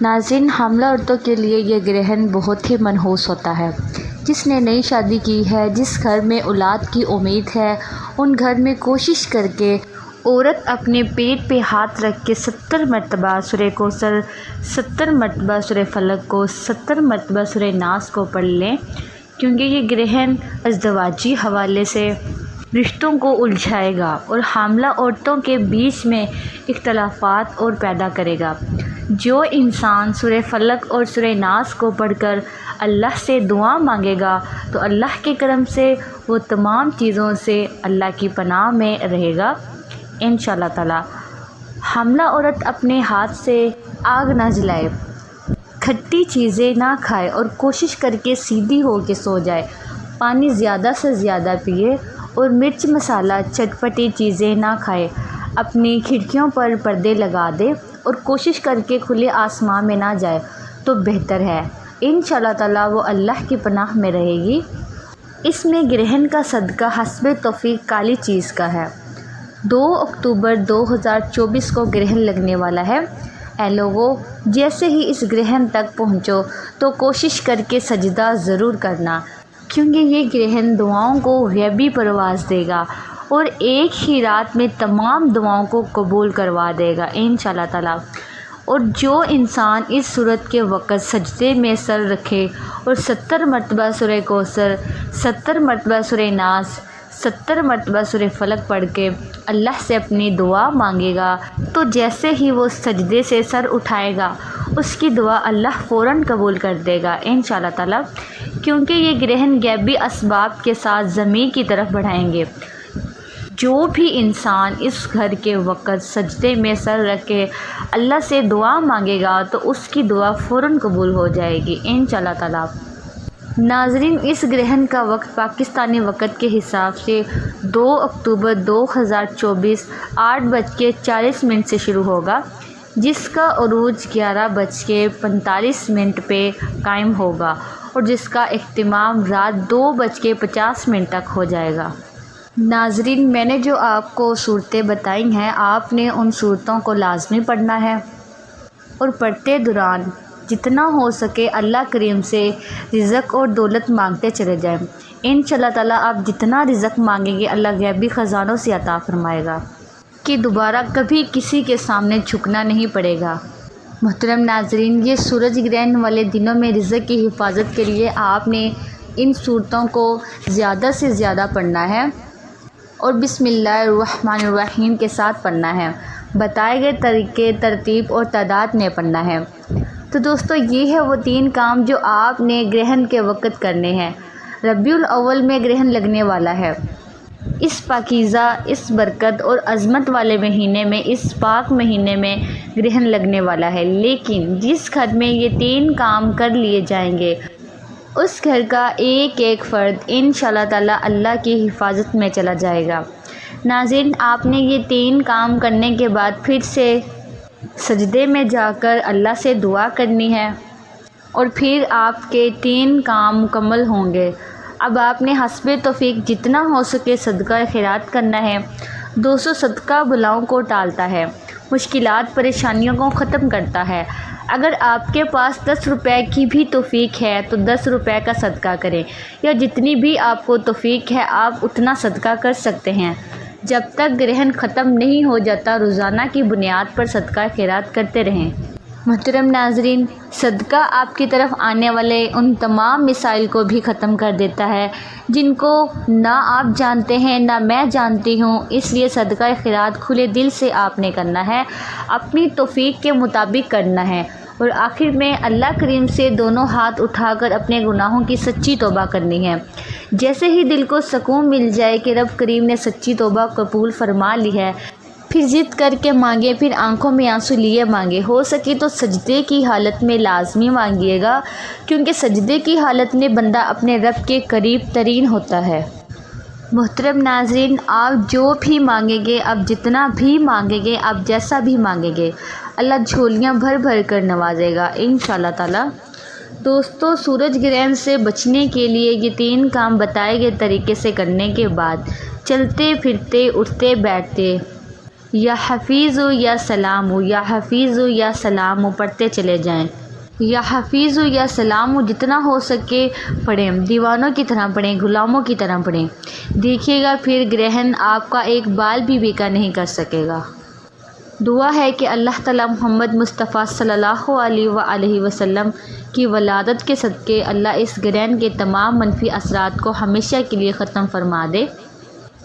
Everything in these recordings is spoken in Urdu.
ناظرین، حاملہ عورتوں کے لیے یہ گرہن بہت ہی منحوس ہوتا ہے۔ جس نے نئی شادی کی ہے، جس گھر میں اولاد کی امید ہے، ان گھر میں کوشش کر کے عورت اپنے پیٹ پہ ہاتھ رکھ کے 70 مرتبہ سورہ کوثر، 70 مرتبہ سورہ فلق کو، 70 مرتبہ سورہ ناس کو پڑھ لیں، کیونکہ یہ گرہن ازدواجی حوالے سے رشتوں کو الجھائے گا اور حاملہ عورتوں کے بیچ میں اختلافات اور پیدا کرے گا۔ جو انسان سورہ فلق اور سورہ ناس کو پڑھ کر اللہ سے دعا مانگے گا تو اللہ کے کرم سے وہ تمام چیزوں سے اللہ کی پناہ میں رہے گا انشاءاللہ تعالی۔ حاملہ عورت اپنے ہاتھ سے آگ نہ جلائے، کھٹی چیزیں نہ کھائے اور کوشش کر کے سیدھی ہو کے سو جائے، پانی زیادہ سے زیادہ پیے اور مرچ مسالہ چٹپٹی چیزیں نہ کھائے، اپنی کھڑکیوں پر پردے لگا دے اور کوشش کر کے کھلے آسمان میں نہ جائے تو بہتر ہے۔ انشاءاللہ تعالی وہ اللہ کی پناہ میں رہے گی۔ اس میں گرہن کا صدقہ حسب توفیق کالی چیز کا ہے۔ 2 اکتوبر 2024 کو گرہن لگنے والا ہے۔ اے لوگو، جیسے ہی اس گرہن تک پہنچو تو کوشش کر کے سجدہ ضرور کرنا، کیونکہ یہ گرہن دعاؤں کو غیبی پرواز دے گا اور ایک ہی رات میں تمام دعاؤں کو قبول کروا دے گا انشاءاللہ تعالی۔ اور جو انسان اس صورت کے وقت سجدے میں سر رکھے اور 70 مرتبہ سورہ کوثر، 70 مرتبہ سورہ ناس، 70 مرتبہ سورہ فلق پڑھ کے اللہ سے اپنی دعا مانگے گا تو جیسے ہی وہ سجدے سے سر اٹھائے گا اس کی دعا اللہ فوراً قبول کر دے گا انشاءاللہ تعالی، کیونکہ یہ گرہن غیبی اسباب کے ساتھ زمین کی طرف بڑھائیں گے۔ جو بھی انسان اس گھر کے وقت سجدے میں سر رکھ کے اللہ سے دعا مانگے گا تو اس کی دعا فوراً قبول ہو جائے گی انشاءاللہ تعالی۔ ناظرین، اس گرہن کا وقت پاکستانی وقت کے حساب سے 2 اکتوبر 2024 8:40 سے شروع ہوگا، جس کا عروج 11:45 پہ قائم ہوگا اور جس کا اختتام رات 2:50 تک ہو جائے گا۔ ناظرین، میں نے جو آپ کو صورتیں بتائی ہیں، آپ نے ان صورتوں کو لازمی پڑھنا ہے اور پڑھتے دوران جتنا ہو سکے اللہ کریم سے رزق اور دولت مانگتے چلے جائیں۔ انشاءاللہ تعالیٰ آپ جتنا رزق مانگیں گے اللہ غیبی خزانوں سے عطا فرمائے گا کہ دوبارہ کبھی کسی کے سامنے جھکنا نہیں پڑے گا۔ محترم ناظرین، یہ سورج گرہن والے دنوں میں رزق کی حفاظت کے لیے آپ نے ان صورتوں کو زیادہ سے زیادہ پڑھنا ہے اور بسم اللہ الرحمن الرحیم کے ساتھ پڑھنا ہے، بتائے گئے طریقے، ترتیب اور تعداد میں پڑھنا ہے۔ تو دوستو، یہ ہے وہ 3 کام جو آپ نے گرہن کے وقت کرنے ہیں۔ ربیع الاول میں گرہن لگنے والا ہے۔ اس پاکیزہ، اس برکت اور عظمت والے مہینے میں، اس پاک مہینے میں گرہن لگنے والا ہے، لیکن جس گھر میں یہ 3 کام کر لیے جائیں گے اس گھر کا ایک ایک فرد انشاءاللہ تعالی اللہ کی حفاظت میں چلا جائے گا۔ ناظرین، آپ نے یہ 3 کام کرنے کے بعد پھر سے سجدے میں جا کر اللہ سے دعا کرنی ہے اور پھر آپ کے 3 کام مکمل ہوں گے۔ اب آپ نے حسب توفیق جتنا ہو سکے صدقہ خیرات کرنا ہے۔ 200 صدقہ بلاؤں کو ٹالتا ہے، مشکلات پریشانیوں کو ختم کرتا ہے۔ اگر آپ کے پاس 10 روپے کی بھی توفیق ہے تو 10 روپے کا صدقہ کریں، یا جتنی بھی آپ کو توفیق ہے آپ اتنا صدقہ کر سکتے ہیں۔ جب تک گرہن ختم نہیں ہو جاتا روزانہ کی بنیاد پر صدقہ خیرات کرتے رہیں۔ محترم ناظرین، صدقہ آپ کی طرف آنے والے ان تمام مسائل کو بھی ختم کر دیتا ہے جن کو نہ آپ جانتے ہیں نہ میں جانتی ہوں، اس لیے صدقہ خیرات کھلے دل سے آپ نے کرنا ہے، اپنی توفیق کے مطابق کرنا ہے اور آخر میں اللہ کریم سے دونوں ہاتھ اٹھا کر اپنے گناہوں کی سچی توبہ کرنی ہے۔ جیسے ہی دل کو سکون مل جائے کہ رب کریم نے سچی توبہ قبول فرما لی ہے، پھر ضد کر کے مانگے، پھر آنکھوں میں آنسو لیے مانگے، ہو سکے تو سجدے کی حالت میں لازمی مانگیے گا، کیونکہ سجدے کی حالت میں بندہ اپنے رب کے قریب ترین ہوتا ہے۔ محترم ناظرین، آپ جو بھی مانگیں گے، آپ جتنا بھی مانگیں گے، آپ جیسا بھی مانگیں گے، اللہ جھولیاں بھر بھر کر نوازے گا انشاءاللہ تعالی۔ دوستو، سورج گرہن سے بچنے کے لیے یہ 3 کام بتائے گئے طریقے سے کرنے کے بعد چلتے پھرتے اٹھتے بیٹھتے یا حفیظ یا سلام، یا حفیظ یا سلام پڑھتے چلے جائیں۔ یا حفیظ یا سلام جتنا ہو سکے پڑھیں، دیوانوں کی طرح پڑھیں، غلاموں کی طرح پڑھیں۔ دیکھیے گا پھر گرہن آپ کا ایک بال بھی بیکا نہیں کر سکے گا۔ دعا ہے کہ اللہ تعالیٰ محمد مصطفیٰ صلی اللہ علیہ وآلہ وسلم کی ولادت کے صدقے اللہ اس گرہن کے تمام منفی اثرات کو ہمیشہ کے لیے ختم فرما دے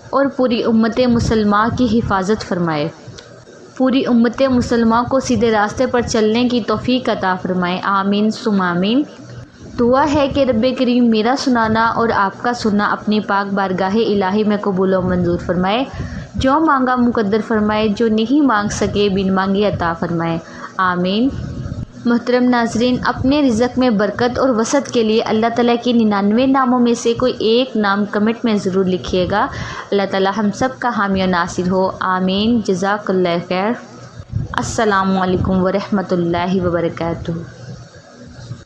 اور پوری امت مسلمہ کی حفاظت فرمائے، پوری امت مسلمہ کو سیدھے راستے پر چلنے کی توفیق عطا فرمائے، آمین ثم آمین۔ دعا ہے کہ رب کریم میرا سنانا اور آپ کا سننا اپنی پاک بارگاہ الہی میں قبول و منظور فرمائے، جو مانگا مقدر فرمائے، جو نہیں مانگ سکے بن مانگے عطا فرمائے، آمین۔ محترم ناظرین، اپنے رزق میں برکت اور وسعت کے لیے اللہ تعالیٰ کے 99 ناموں میں سے کوئی ایک نام کمنٹ میں ضرور لکھیے گا۔ اللہ تعالیٰ ہم سب کا حامی و ناصر ہو، آمین۔ جزاک اللہ خیر۔ السلام علیکم ورحمۃ اللہ وبرکاتہ۔